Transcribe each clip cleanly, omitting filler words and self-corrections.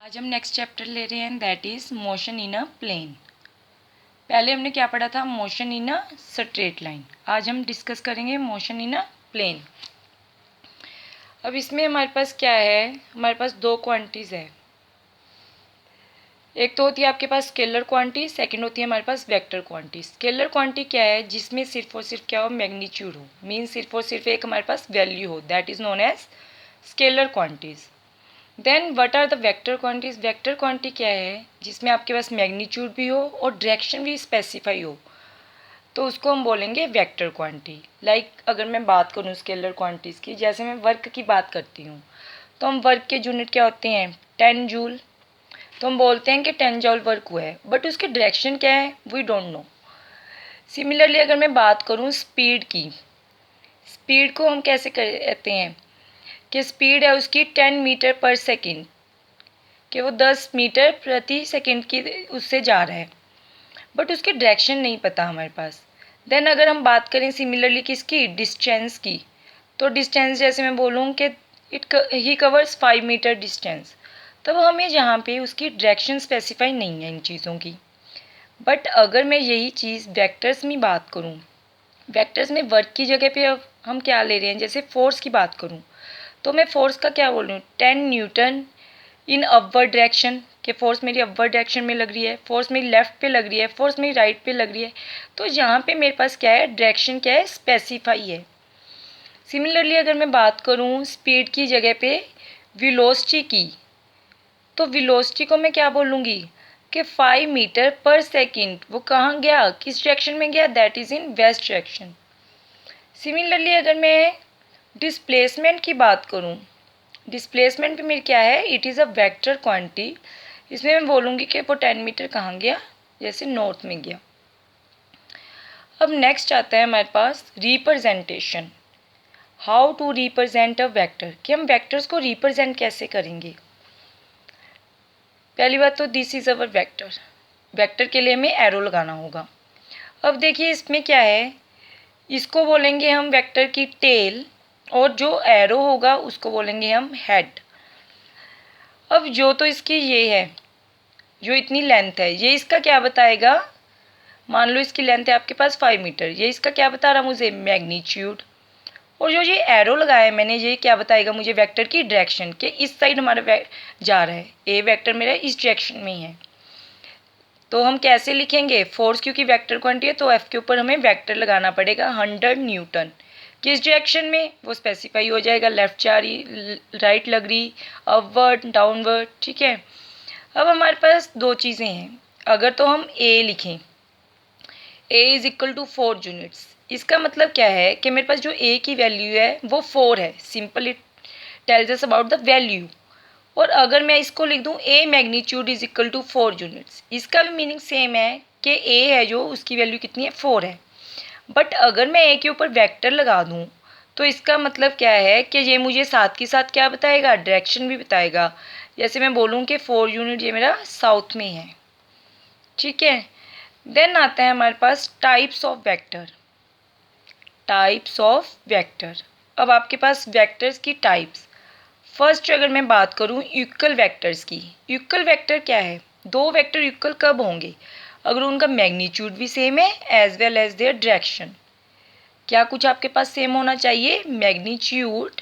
आज हम next chapter ले रहे हैं, that is motion in a plane. पहले हमने क्या पढ़ा था? Motion in a straight line. आज हम डिस्कस करेंगे मोशन इन अ प्लेन। अब इसमें हमारे पास क्या है? हमारे पास दो क्वांटिटीज़ है। एक तो होती है आपके पास स्केलर क्वांटिटी, सेकंड होती है हमारे पास वेक्टर क्वांटिटी। स्केलर क्वांटिटी क्या है? जिसमें सिर्फ और सिर्फ क्या हो? मैग्नीट्यूड हो, मीन सिर्फ और सिर्फ एक हमारे पास वैल्यू हो, that is known as scalar quantities. Then what are the vector quantities? Vector quantity क्या है? जिसमें आपके पास मैग्नीट्यूड भी हो और डायरेक्शन भी स्पेसिफाई हो, तो उसको हम बोलेंगे वेक्टर क्वांटिटी। लाइक अगर मैं बात करूँ स्केलर क्वांटिटीज़ की, जैसे मैं वर्क की बात करती हूँ, तो हम वर्क के यूनिट क्या होते हैं? 10 जूल। तो हम बोलते हैं कि 10 जूल वर्क हुआ है, बट उसकी डायरेक्शन क्या है? We don't know. सिमिलरली अगर मैं बात करूँ स्पीड की, स्पीड को हम कैसे कहते हैं कि स्पीड है उसकी 10 मीटर पर सेकेंड, कि वो 10 मीटर प्रति सेकंड की उससे जा रहा है, बट उसकी डायरेक्शन नहीं पता हमारे पास। देन अगर हम बात करें सिमिलरली किसकी? डिस्टेंस की, तो डिस्टेंस जैसे मैं बोलूँ कि ही कवर्स 5 मीटर डिस्टेंस, तब हमें यहाँ पे उसकी डायरेक्शन स्पेसिफाई नहीं है इन चीज़ों की। बट अगर मैं यही चीज़ वेक्टर्स में बात करूँ, वेक्टर्स में वर्क की जगह पे अब हम क्या ले रहे हैं? जैसे फोर्स की बात करूँ, तो मैं फोर्स का क्या बोल रही हूँ? 10 न्यूटन इन अपवर्ड डायरेक्शन, कि फोर्स मेरी अपवर्ड डायरेक्शन में लग रही है, फोर्स मेरी लेफ्ट पे लग रही है, फोर्स मेरी राइट पे लग रही है। तो यहाँ पे मेरे पास क्या है? डायरेक्शन क्या है? स्पेसिफाई है। सिमिलरली अगर मैं बात करूँ स्पीड की जगह पे वेलोसिटी की, तो वेलोसिटी को मैं क्या बोलूँगी? कि 5 मीटर पर सेकेंड। वो कहाँ गया? किस डायरेक्शन में गया? That is in west direction. Similarly अगर मैं डिस्प्लेसमेंट की बात करूँ, डिस्प्लेसमेंट भी मेरी क्या है? It is a vector quantity. इसमें मैं बोलूँगी कि वो 10 मीटर कहाँ गया? जैसे नॉर्थ में गया। अब नेक्स्ट आता है हमारे पास representation. How to represent a vector, कि हम वेक्टर्स को रिप्रेजेंट कैसे करेंगे? पहली बात तो this is our vector. Vector के लिए हमें एरो लगाना होगा। अब देखिए इसमें क्या है, इसको बोलेंगे हम वेक्टर की टेल, और जो एरो होगा उसको बोलेंगे हम हेड। अब जो तो इसकी ये है, जो इतनी लेंथ है, ये इसका क्या बताएगा? मान लो इसकी लेंथ है आपके पास 5 मीटर, ये इसका क्या बता रहा मुझे? मैग्नीट्यूड। और जो ये एरो लगाया है मैंने, ये क्या बताएगा मुझे? वेक्टर की डायरेक्शन, कि इस साइड हमारा जा रहा है, ए वेक्टर मेरा इस डायरेक्शन में ही है। तो हम कैसे लिखेंगे? फोर्स क्योंकि वेक्टर क्वांटिटी है, तो एफ के ऊपर हमें वेक्टर लगाना पड़ेगा 100 न्यूटन। किस डायरेक्शन में? वो स्पेसिफाई हो जाएगा, लेफ्ट जा रही, राइट लग रही, अपवर्ड, डाउनवर्ड, ठीक है। अब हमारे पास दो चीज़ें हैं। अगर तो हम ए लिखें, ए इज इक्वल टू 4 यूनिट्स, इसका मतलब क्या है कि मेरे पास जो ए की वैल्यू है वो 4 है। Simple it tells us about the value. और अगर मैं इसको लिख दूं A magnitude is equal to 4 units, इसका भी मीनिंग सेम है कि ए है जो, उसकी वैल्यू कितनी है? 4 है। बट अगर मैं ए के ऊपर वेक्टर लगा दूं, तो इसका मतलब क्या है कि ये मुझे साथ के साथ क्या बताएगा? डायरेक्शन भी बताएगा। जैसे मैं बोलूँ कि 4 यूनिट ये मेरा साउथ में है, ठीक है। देन आता है हमारे पास types of vector. Types of vector, अब आपके पास वेक्टर्स की टाइप्स। फर्स्ट अगर मैं बात करूँ इक्वल वेक्टर्स की, इक्वल वेक्टर क्या है? दो वेक्टर इक्वल कब होंगे? अगर उनका मैग्नीट्यूड भी सेम है as well as their direction. क्या कुछ आपके पास सेम होना चाहिए? Magnitude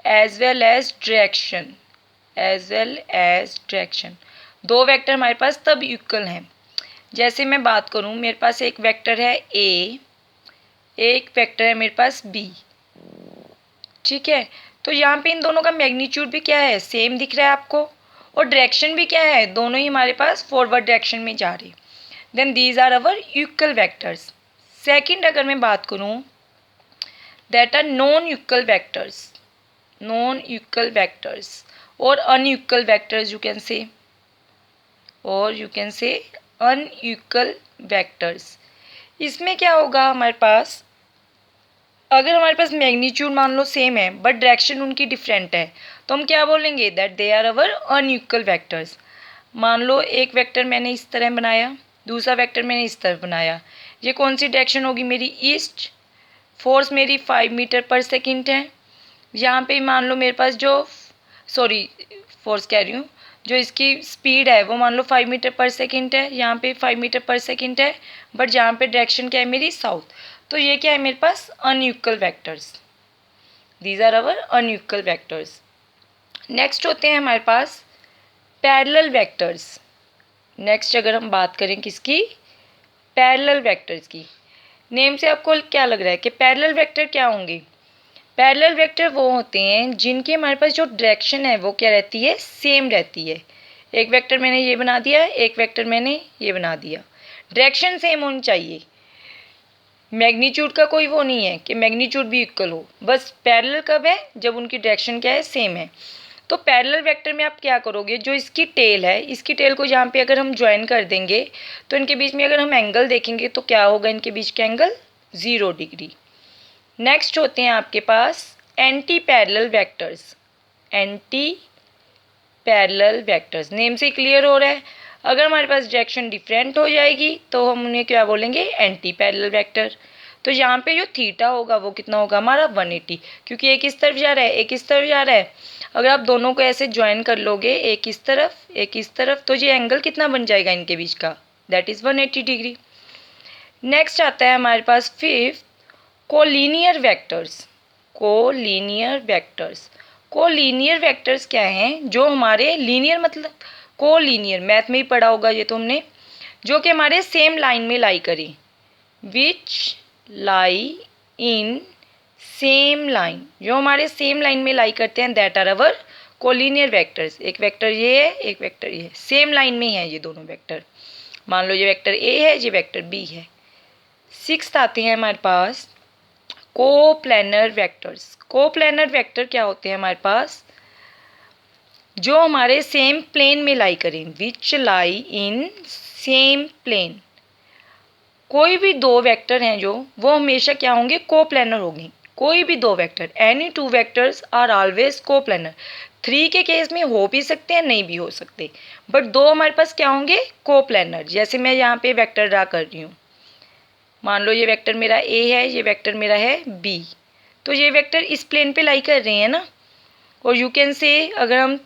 as well as direction, as well as direction. दो वेक्टर हमारे पास तब इक्वल हैं। जैसे मैं बात करूँ, मेरे पास एक वेक्टर है ए, एक वेक्टर है मेरे पास बी, ठीक है। तो यहाँ पे इन दोनों का मैग्नीट्यूड भी क्या है? सेम दिख रहा है आपको, और डायरेक्शन भी क्या है? दोनों ही हमारे पास फॉरवर्ड डायरेक्शन में जा रही। Then these are our equal vectors. Second अगर मैं बात करूँ, that are non equal vectors, non equal vectors और unequal vectors you can say, और you can say unequal vectors. इसमें क्या होगा हमारे पास? अगर हमारे पास मैग्नीट्यूड मान लो सेम है बट डायरेक्शन उनकी डिफरेंट है, तो हम क्या बोलेंगे? That they are our unequal vectors. मान लो एक वेक्टर मैंने इस तरह बनाया, दूसरा वेक्टर मैंने इस तरह बनाया, ये कौन सी डायरेक्शन होगी मेरी? ईस्ट। फोर्स मेरी 5 मीटर पर सेकेंड है। यहाँ पे मान लो मेरे पास जो, सॉरी फोर्स कह रही हूँ, जो इसकी स्पीड है वो मान लो 5 मीटर पर सेकेंड है, यहाँ पे 5 मीटर पर सेकेंड है, बट जहाँ पे डायरेक्शन क्या है मेरी साउथ। तो ये क्या है मेरे पास unequal vectors, these are our unequal vectors. Next होते हैं हमारे पास पैरेलल वेक्टर्स। नेक्स्ट अगर हम बात करें किसकी, पैरेलल वेक्टर्स की, नेम से आपको क्या लग रहा है कि पैरेलल वेक्टर क्या होंगे। पैरेलल वेक्टर वो होते हैं जिनकी हमारे पास जो डायरेक्शन है वो क्या रहती है, सेम रहती है। एक वेक्टर मैंने ये बना दिया, एक वेक्टर मैंने ये बना दिया, डायरेक्शन सेम होनी चाहिए। मैग्नीट्यूड का कोई वो नहीं है कि मैग्नीट्यूड भी इक्वल हो, बस पैरेलल कब है, जब उनकी डायरेक्शन क्या है, सेम है। तो पैरेलल वेक्टर में आप क्या करोगे, जो इसकी टेल है, इसकी टेल को जहाँ पे अगर हम ज्वाइन कर देंगे तो इनके बीच में अगर हम एंगल देखेंगे तो क्या होगा, इनके बीच का एंगल 0 डिग्री। नेक्स्ट होते हैं आपके पास anti parallel vectors. Anti parallel vectors, name से क्लियर हो रहा है, अगर हमारे पास डायरेक्शन डिफरेंट हो जाएगी तो हम उन्हें क्या बोलेंगे, एंटी पैरेलल वेक्टर। तो यहाँ पे जो थीटा होगा वो कितना होगा हमारा 180, क्योंकि एक इस तरफ जा रहा है एक इस तरफ जा रहा है। अगर आप दोनों को ऐसे ज्वाइन कर लोगे, एक इस तरफ एक इस तरफ, तो ये एंगल कितना बन जाएगा इनके बीच का, दैट इज़ 180 डिग्री। नेक्स्ट आता है हमारे पास fifth collinear vectors. Collinear vectors, collinear vectors क्या हैं, जो हमारे लीनियर मतलब कोलिनियर, मैथ में ही पढ़ा होगा ये तो हमने, जो कि हमारे सेम लाइन में लाई करें, विच लाई इन सेम लाइन, जो हमारे सेम लाइन में लाई करते हैं, that are our collinear vectors. एक वेक्टर ये है, एक वेक्टर ये है, सेम लाइन में है ये दोनों वेक्टर। मान लो ये वेक्टर ए है, ये वेक्टर बी है। सिक्स्थ आते हैं हमारे पास कोप्लेनर वेक्टर्स। कोप्लेनर वेक्टर क्या होते हैं हमारे पास, जो हमारे सेम प्लेन में लाई करें, विच लाई इन सेम प्लेन। कोई भी दो वेक्टर हैं जो, वो हमेशा क्या होंगे, कोप्लेनर होंगे। कोई भी दो vector, any two vectors are always coplanar. 3 के केस में हो भी सकते हैं, नहीं भी हो सकते, बट दो हमारे पास क्या होंगे, कोप्लेनर। जैसे मैं यहाँ पे वेक्टर ड्रा कर रही हूँ, मान लो ये वेक्टर मेरा ए है, ये वेक्टर मेरा है बी, तो ये वेक्टर इस प्लेन पे लाई कर रहे हैं ना। और यू कैन से, अगर हम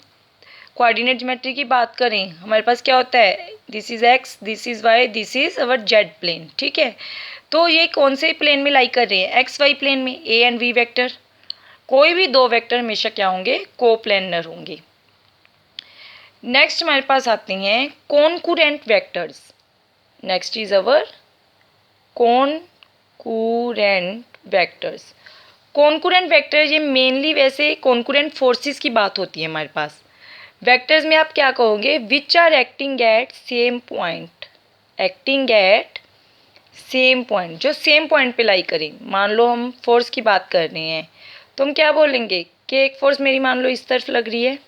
कोऑर्डिनेट ज्योमेट्री की बात करें, हमारे पास क्या होता है, this is X, this is Y, this is our Z plane, ठीक है। तो ये कौन से प्लेन में लाई कर रहे हैं, एक्स वाई प्लेन में, ए एंड बी वेक्टर। कोई भी दो वेक्टर हमेशा क्या होंगे, कोप्लेनर होंगे। नेक्स्ट हमारे पास आते हैं concurrent vectors. Next is our concurrent vectors. Concurrent vector ये मेनली वैसे कॉन्करेंट फोर्सेस की बात होती है हमारे पास। वेक्टर्स में आप क्या कहोगे, which are acting at same point. Acting at same point, जो सेम पॉइंट पे लाई करें। मान लो हम फोर्स की बात कर रहे हैं, तो हम क्या बोलेंगे कि एक फोर्स मेरी मान लो इस तरफ लग रही है,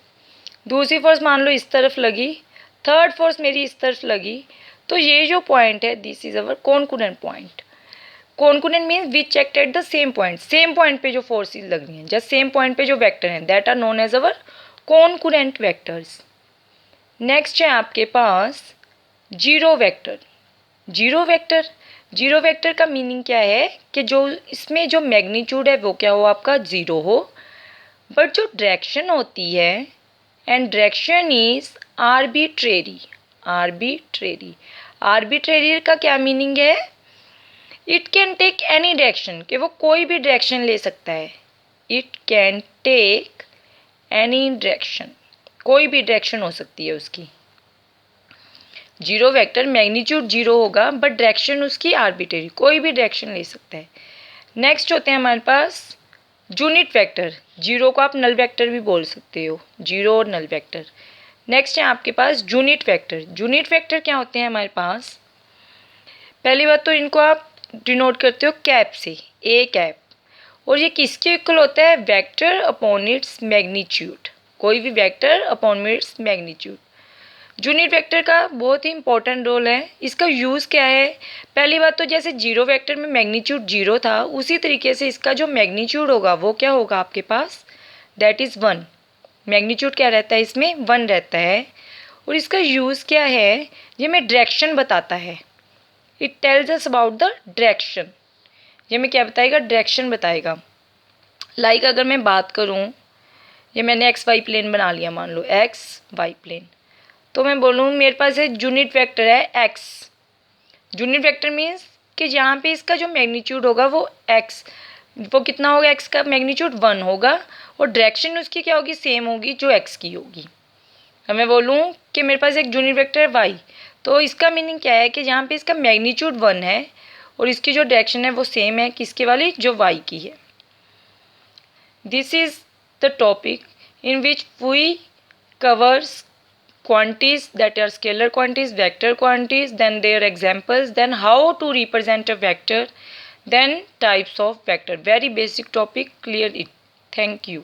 दूसरी फोर्स मान लो इस तरफ लगी, थर्ड फोर्स मेरी इस तरफ लगी। तो ये जो पॉइंट है, this is our concurrent point. Concurrent means which act at the same point, same point पे जो फोर्सेस लग रही हैं, जस्ट सेम पॉइंट पे जो वेक्टर हैं, that are known as our concurrent vectors. Next है आपके पास zero vector. Zero vector, zero vector का मीनिंग क्या है कि जो इसमें जो मैग्नीट्यूड है वो क्या हो, आपका 0 हो, बट जो डायरेक्शन होती है, and direction is arbitrary. Arbitrary, arbitrary का क्या मीनिंग है, it can take any direction, कि वो कोई भी डायरेक्शन ले सकता है। It can take any direction, कोई भी डायरेक्शन हो सकती है उसकी। जीरो वेक्टर मैग्नीट्यूड 0 होगा, बट डायरेक्शन उसकी आर्बिट्रेरी, कोई भी डायरेक्शन ले सकता है। नेक्स्ट होते हैं हमारे पास यूनिट वेक्टर। जीरो को आप नल वेक्टर भी बोल सकते हो, जीरो और नल वेक्टर। नेक्स्ट है आपके पास यूनिट वेक्टर। यूनिट वेक्टर क्या होते हैं हमारे पास, पहली बात तो इनको आप डिनोट करते हो कैप से, ए कैप। और ये किसके इक्वल होता है, वेक्टर अपॉन इट्स मैग्नीट्यूड, कोई भी vector upon its magnitude. Unit vector का बहुत ही इंपॉर्टेंट रोल है। इसका यूज़ क्या है, पहली बात तो जैसे जीरो वेक्टर में मैग्नीट्यूड 0 था, उसी तरीके से इसका जो मैग्नीट्यूड होगा वो क्या होगा आपके पास, दैट इज़ 1। मैग्नीट्यूड क्या रहता है इसमें, 1 रहता है। और इसका यूज़ क्या है, ये हमें डायरेक्शन बताता है। It tells us about the direction, ये हमें क्या बताएगा, डायरेक्शन बताएगा। लाइक अगर मैं बात करूँ, ये मैंने एक्स वाई प्लेन बना लिया, मान लो एक्स वाई प्लेन, तो मैं बोलूँ मेरे पास एक यूनिट वेक्टर है एक्स। यूनिट वेक्टर मीन्स कि जहाँ पे इसका जो मैग्नीट्यूड होगा वो एक्स, वो कितना होगा, एक्स का मैग्नीट्यूड 1 होगा और डायरेक्शन उसकी क्या होगी, सेम होगी जो एक्स की होगी। अब मैं बोलूँ कि मेरे पास एक यूनिट वेक्टर है वाई, तो इसका मीनिंग क्या है कि जहाँ पे इसका मैग्नीट्यूड 1 है और इसकी जो डायरेक्शन है वो सेम है किसके वाली, जो वाई की है। This is the topic in which we covers quantities that are scalar quantities, vector quantities, then their examples, then how to represent a vector, then types of vector. Very basic topic, clear it. Thank you.